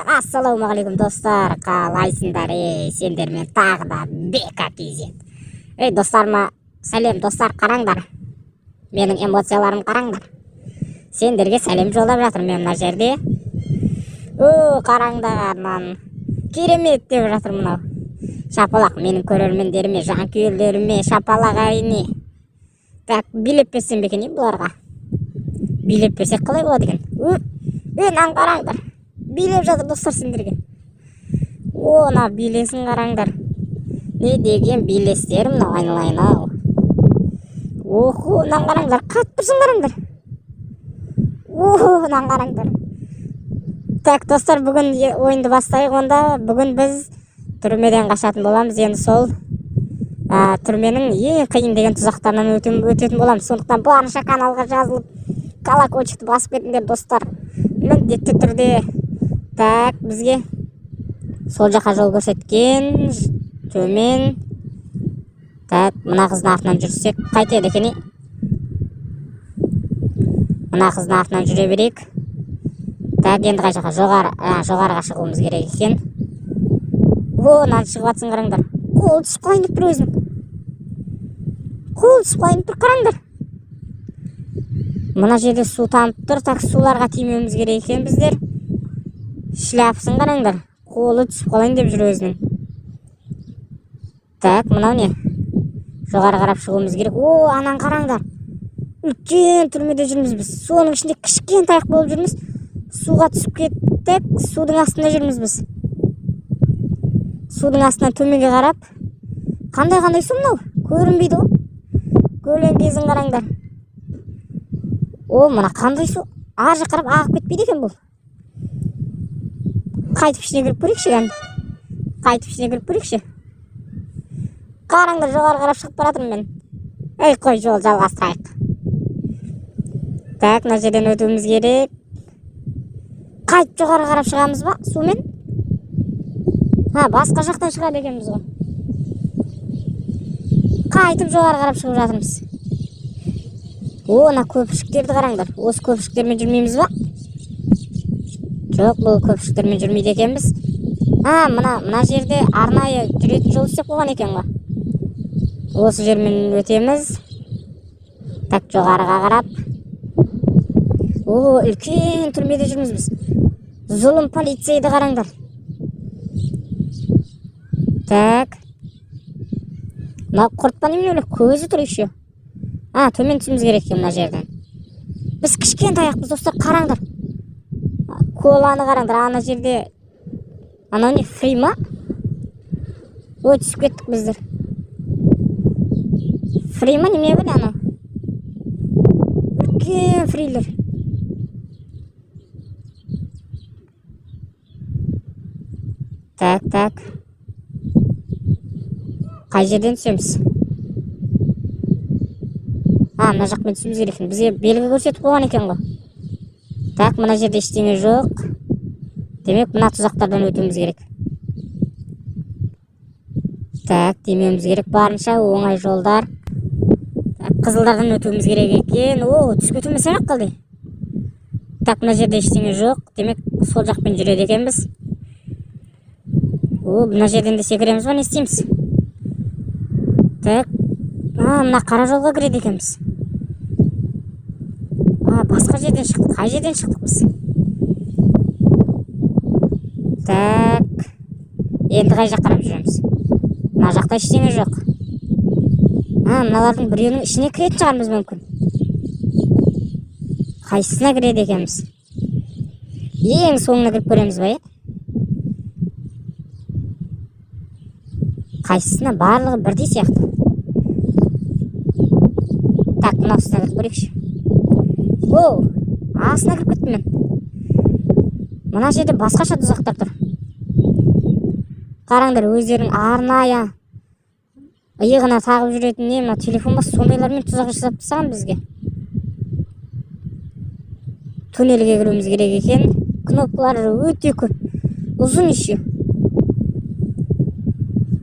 Ассалаумағалейкум достар, қалайсыңдар? Сендер мен тағы да Бека KZ. Достарыма сәлем, достар, қараңдар. Менің эмоцияларым қараңдар. Сендерге сәлем жолдап жатыр мен мына жерде. Қараңдар, ман керемет деп жатыр мынау. Шапалақ менің көрермендеріме, жанкүйерлеріме, шапалақ әрине. Так, билеп берсем бе екен бұларға? Билеп берсек қалай болады екен? Нан қараңдар. Билеп жатыр достар сендерге. Мына билесін қараңдар. Не деген билестер мынау айналайын ау. Нан қараңдар, қатпырсын қараңдар. Нан қараңдар. Так, достар, бүгін ойынды бастайық онда. Бүгін біз түрмеден қашатын боламыз. Енді сол түрменің ең қиын деген тұзақтарынан өтетін боламыз. Сондықтан барынша каналға жазылып, колокольчикті басып кетіңдер достар. Міндетті түрде. Так, бізге сол жаққа жол көрсеткен төмен. Так, мына қыздың артынан жүрсек қайтеді екен? Мына қыздың артынан жүре берейік. Так, енді қай жаққа? Жоғарыға шығуымыз керек екен. Нан шығып атсын қараңдар. Қол түсіп қалайын деп тұр өзім. Қол түсіп қалайын деп тұр, қараңдар. Мына жерде су тамып тұр. Так, суларға тимеуіміз керек екен біздер. Шляпсын қараңдар. Қолы түсіп қалайын деп жүр өзінің. Так, мынау не? Жоғары қарап шығуымыз керек. Анан қараңдар. Үлкен түрмеде жүрміз біз. Соның ішінде кішкен таяқ болып жүрміз. Суға түсіп кеттік. Судың астында жүрміз біз. Судың астынан төменге қарап. Қандай су мынау? Көрінбейді ғой. Көлең кезін қараңдар. Мына қандай су? Ар жақ қарап ағып кетпейді екен бұл. Қайтып ішіне кіріп көрейікші. Қараңдар, жоғары қарап шығып баратырмын мен. Қой, жол жалғастырайық. Так, мына жерден өтуіміз керек. Қайтып жоғары қарап шығамыз ба сумен? Басқа жақтан шығады екенбіз ғой. Қайтып жоғары қарап шығып жатырмыз. Мына көпіршіктерді қараңдар. Осы көпіршіктермен жүрмейміз ба? Жоқ, бұл көпіршіктермен жүрмейді екенбіз. Мына жерде арнайы жүретін жол істеп қойған екен ғой. Осы жермен өтеміз. Так, жоғарыға қарап. Үлкен түрмеде жүрміз біз. Зұлым полицейді қараңдар. Так. Мына құртпа немен өлі көзі тұр еще. Төмен түсіміз керек екен мына жерден. Біз кішкен таяқпыз достар, қараңдар. Коланы қараңдар, ана жерде. Анау не, фри ма? Түсіп кеттік біздер. Фри ма неме біле анау? Үлкен фрилер. Так. Қай жерден түсеміз? Мына жақпен түсіміз керек екен. Бізге белгі көрсетіп қойған екен ғой. Так, мына жерде ештеңе жоқ. Демек, мына тұзақтардан өтуіміз керек. Так, демеуіміз керек барынша, оңай жолдар. Так, қызылдардан өтуіміз керек екен. Түсіп кетуіміз сәлек қалды. Так, мына жерде ештеңе жоқ. Демек, сол жақпен жүреді екенбіз. Мына жерден де секіреміз ба, не істейміз? Так, мына қара жолға кіреді екенбіз. Басқа жерден шықтық. Қай жерден шықтық біз? Так. Енді қай жақ қарап жүреміз? Мына жақта ештеңе жоқ. Мыналардың біреуінің ішіне кіретін шығармыз мүмкін. Қайсысына кіреді екенбіз? Ең соңына кіріп көреміз ба, Қайсысына? Барлығы бірдей сияқты. Так, мына ұсына кіріп көрейікші. Асына кіріп кеттім мен. Мына жерде басқаша тұзақтар тұр. Қараңдар, өздерінің арнайы иығына тағып жүретін не, мына телефон ба, сондайлармен тұзақ жасап тастаған бізге. Туннельге кіруіміз керек екен. Кнопкалары өте көп. Ұзын еще.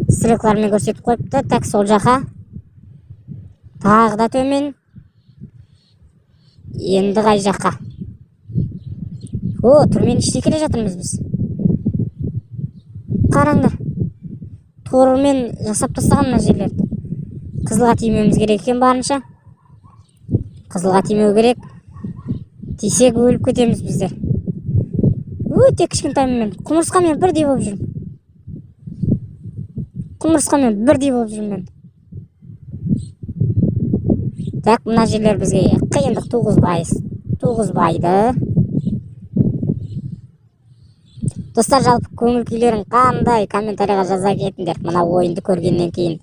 Стрелкалармен көрсетіп қойыпты. Так, сол жаққа. Тағы да төмен. Енді қай жаққа? Түрменің ішіне келе жатырмыз біз. қараңдар. Тормен жасап тастаған мына жерлерді. Қызылға тимеуіміз керек екен барынша. Қызылға тимеу керек. Тисек өліп кетеміз біздер. Өте кішкентаймен құмырсқамен бірдей болып жүрмін. Құмырсқамен бірдей болып жүрмін. Так, мына жерлер бізге қиындық туғызбайды. Достар, жалпы көңіл күйлерің қандай? Комментарийға жаза кетіңдер. Мына ойынды көргеннен кейін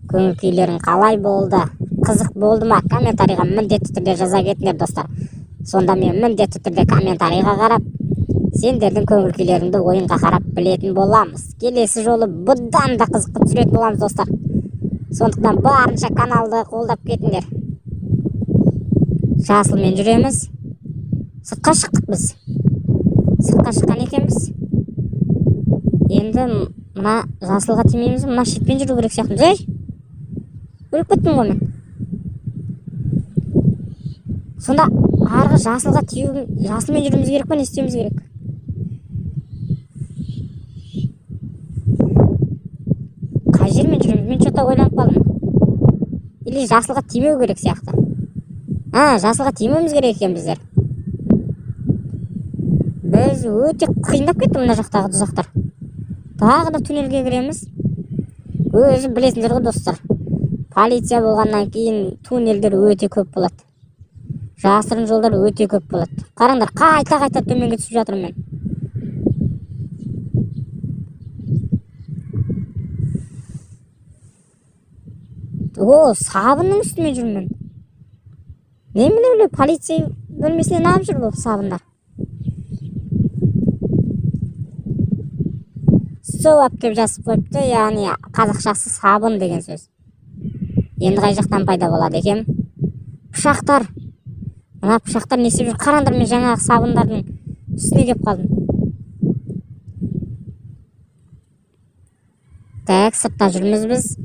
көңіл күйлерің қалай болды? Қызық болды ма? Комментарийға міндетті түрде жаза кетіңдер, достар. Сонда мен міндетті түрде комментарийға қарап, сендердің көңіл күйлеріңді ойынға қарап білетін боламыз. Келесі жолы бұдан да қызықты түсіретін боламыз, достар. Сондықтан барынша каналды қолдап кетіңдер. Жасылмен жүреміз. Сыртқа шықтық біз. Сыртқа шыққан екенбіз. Енді мына жасылға тимейміз, мына шетпен жүру керек сияқты. Жай. Өліп кеттім ғой мен. Сонда арғы жасылға жасылмен жүруіміз керек па, не істеуіміз керек? Қай жермен жүреміз? Мен что-то ойланып қалдым. Или жасылға тимеу керек сияқты. Жасылға тимеуіміз керек екен біздер. Біз өте қиындап кетті мына жақтағы тұзақтар. Тағы да туннельге кіреміз. Өзі білесіңдер ғой, достар. Полиция болғаннан кейін туннельдер өте көп болады. Жасырын жолдар өте көп болады. Қараңдар, қайта төменге түсіп жатырмын мен. Сабынның үстімен жүрмін. Не біле, полиция бөлмесіне нағып жүр бұл сабындар. Соғап кеп жазып қойыпты, яғни қазақшасы сабын деген сөз. Енді қай жақтан пайда болады екен? Пышақтар. Мына пышақтар не істеп жүр? Қараңдар, мен жаңағы сабындардың үстіне кеп қалдым. Так, сыртта жүрміз біз.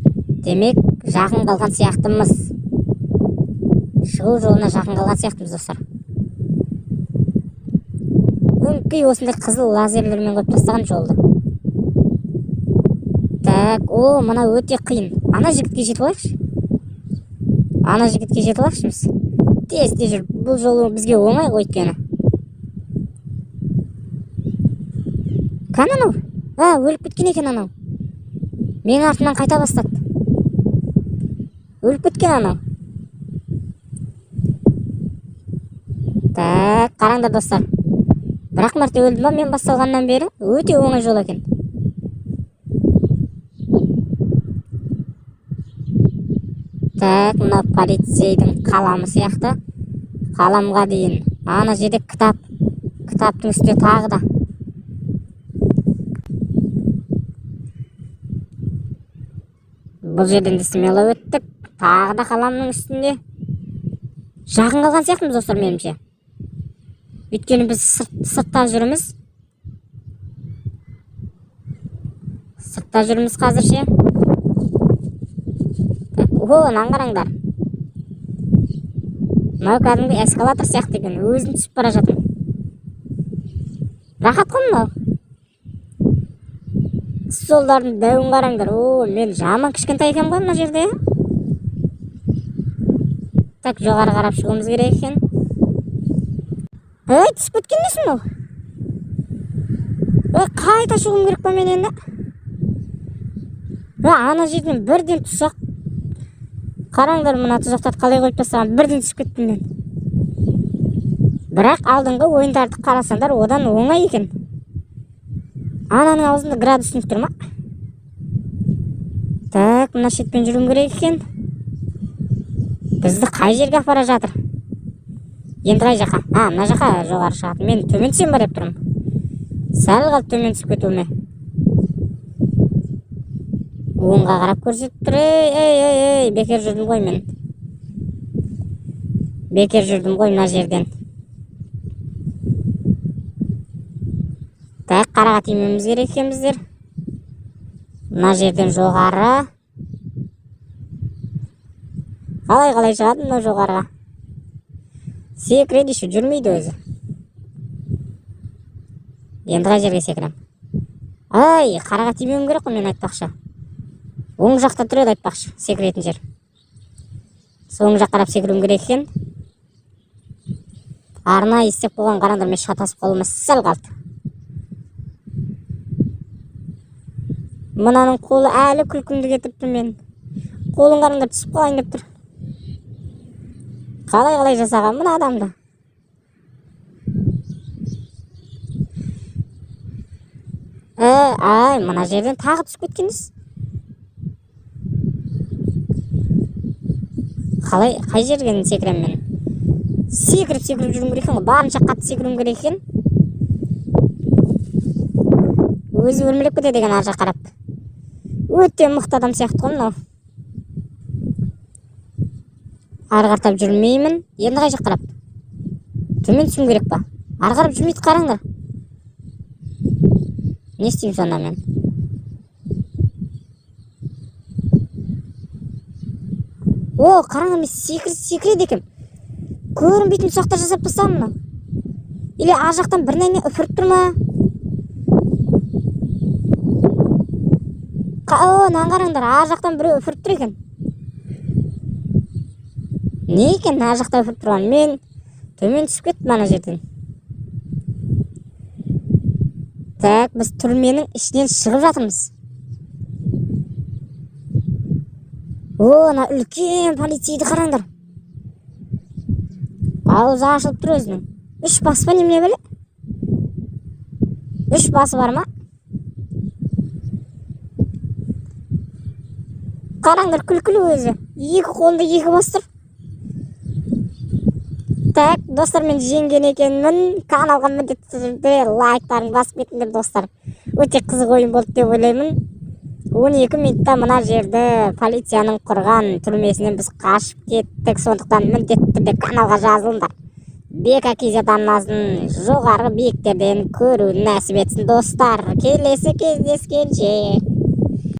Демек, жақын қалған сияқтымыз. Шығу жолына жақын қалған сияқтымыз, достар. Өңкей осындай қызыл лазерлермен қойып тастаған жолды. Так, мына өте қиын. Ана жігітке жетіп алайықшы. Біз. Тез жүр. Бұл жолы бізге оңай ғой өйткені. Кәне анау? Өліп кеткен екен анау. Менің артымнан қайта бастады. Өліп кеткен анау. Так, қараңдар, достар. Бірақ мәрте өлді ма мен басталғаннан бері? Өте оңай жол екен. Так, мына полицейдің қаламы сияқты. Қаламға дейін. Ана жерде кітап. Кітаптың үстінде тағы да. Бұл жерден де смело өттік. Тағы да қаламның үстінде. Жақын қалған сияқтымыз, достар, менімше. Өйткені біз сыртта жүрміз. Қазірше. Нан қараңдар. Мынау кәдімгі эскалатор сияқты екен. Өзін түсіп бара жатыр. Рахат қой мынау. Жолдардың дәуін қараңдар. Мен жаман кішкентай екенмін ғой мына жерде. Так, жоғары қарап шығуымыз керек екен. Түсіп кеткен несін ол? Қайта шығуым керек па мен енді? Ана жерден бірден тұсақ. Қараңдар, мына тұзақтарды қалай қойып тастаған, бірден түсіп кеттім мен. Бірақ алдыңғы ойындарды қарасаңдар, одан оңай екен. Ананың аузында градусник тұр ма? Так, мына шетпен жүруім керек екен. Бізді қай жерге апара жатыр? Енді қай жаққа? Мына жаққа жоғары шығады. Мен төмен түсем бар еп тұрмын. Сәл қалды төмен түсіп кетуіме. Оңға қарап көрсетіп тұр. Бекер жүрдім ғой мен. Бекер жүрдім ғой мына жерден. Так, қараға тимеуіміз керек екен біздер. Мына жерден жоғары. Қалай шығады мына жоғарыға? Секіреді, жүрмейді өзі. Енді қай жерге секірем? Ай, қараға тимеуім керек қой, мен айтпақшы. Оң жақта тұр еді айтпақшы, секіретін жер. Сол оң жақ қарап секіруім керек екен. Арнайы істеп қойған, қараңдар, мен шатасып қалуыма сәл қалды. Мынаның қолы әлі күлкімді кетіп тұр мен. Қолын қараңдар, түсіп қалайын деп тұр. Қалай жасаған мына адамды. Ай, мына жерден тағы түсіп кеткеніз. Қай жерден секірем мен? Секіріп жүрім керек екен ғой, барынша қатты секіруім керек екен. Өзі өлмелеп кетеді деген ар жақ қарап. Өте мықты адам сияқты ғой мынау. Ары қартап жүрмеймін. Енді қай жақ қарап? Төмен түсуім керек па? Ары қарап жүрмейді, қараңдар. Не істеймін сонда мен? О, қараңдар, мен секіреді екем. Көрінбейтін сұрақтар жасап тастағанмын мынау. Или ар жақтан бір нәрсе үпіріп тұр ма? Мынаны қараңдар, ар жақтан біреу үпіріп тұр екен. Не екен ар жақта үпіріп тұрған? Мен төмен түсіп кеттім ана жерден. Так, біз түрменің ішінен шығып жатырмыз. Ана үлкен полицейді қараңдар. Аузы ашылып тұр өзінің. 3 басы ба немене біле? 3 басы бар ма? Қараңдар, күлкілі өзі. 2 қолында 2 бас тұр. Так, достар, мен жеңген екенмін. Каналға міндетті түрде лайктарын басып кетіңдер, достар. Өте қызық ойын болды деп ойлаймын. 12 минутта мына жерді полицияның құрған түрмесінен біз қашып кеттік. Сондықтан міндетті түрде каналға жазылыңдар. BKKZ арнасын жоғарғы биіктерден көру нәсіп етсін, достар. Келесі кездескенше.